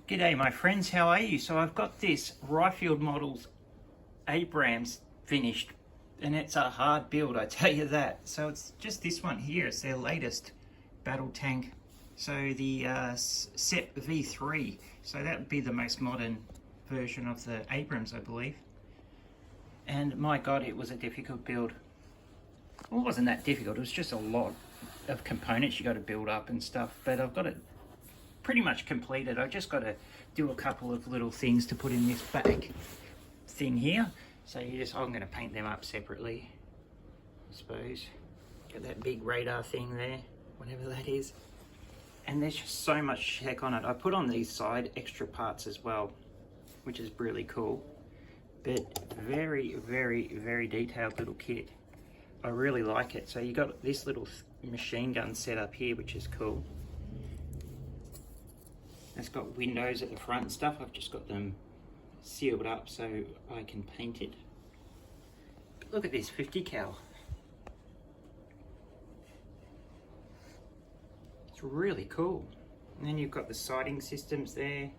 G'day my friends, how are you? So I've got this Ryefield models Abrams finished, and it's a hard build, I tell you that. So it's just this one here, it's their latest battle tank. So the Sep V3, so that would be the most modern version of the Abrams, I believe. And my god, it was a difficult build. Well, it wasn't that difficult, it was just a lot of components you got to build up and stuff, but I've got it pretty much completed. I just got to do a couple of little things to put in this back thing here. So I'm going to paint them up separately, I suppose. Got that big radar thing there, whatever that is. And there's just so much heck on it. I put on these side extra parts as well, which is really cool. But very, very, very detailed little kit. I really like it. So you got this little machine gun set up here, which is cool. It's got windows at the front and stuff. I've just got them sealed up so I can paint it. But look at this 50 cal. It's really cool. And then you've got the sighting systems there.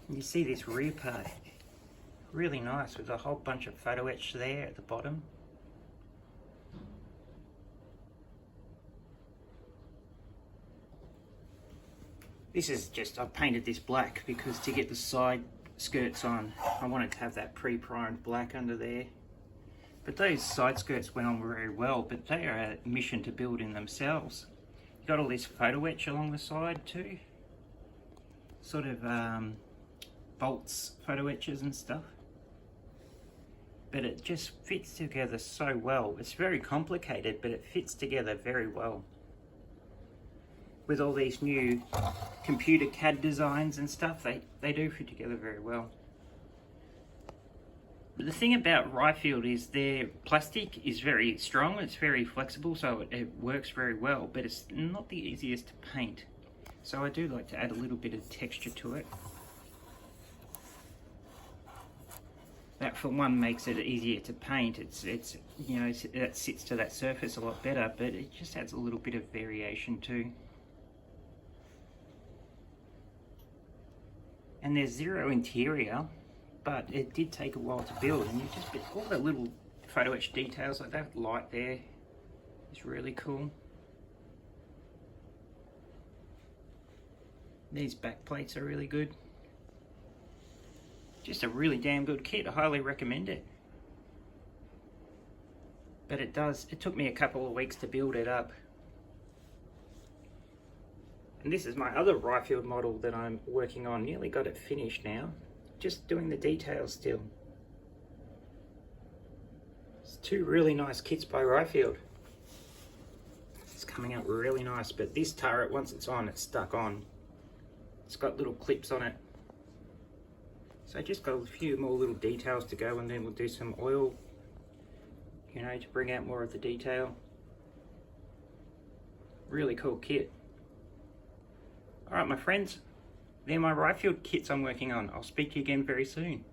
And you see this rear part, really nice, with a whole bunch of photo etch there at the bottom. This is just, I've painted this black because to get the side skirts on, I wanted to have that pre-primed black under there. But those side skirts went on very well, but they are a mission to build in themselves. You got all this photo etch along the side too. Sort of bolts, photo etches and stuff. But it just fits together so well. It's very complicated, but it fits together very well. With all these new computer CAD designs and stuff, they do fit together very well. But the thing about Ryefield is their plastic is very strong, it's very flexible, so it works very well, but it's not the easiest to paint. So I do like to add a little bit of texture to it. That for one makes it easier to paint. It's you know, it sits to that surface a lot better, but it just adds a little bit of variation too. And there's zero interior, but it did take a while to build, and you just all the little photo etch details, like that light there is really cool. These back plates are really good. Just a really damn good kit. I highly recommend it. But it took me a couple of weeks to build it up. And this is my other Ryefield model that I'm working on. Nearly got it finished now. Just doing the details still. It's two really nice kits by Ryefield. It's coming out really nice, but this turret, once it's on, it's stuck on. It's got little clips on it. So I just got a few more little details to go, and then we'll do some oil, you know, to bring out more of the detail. Really cool kit. Alright my friends, they're my Ryefield kits I'm working on. I'll speak to you again very soon.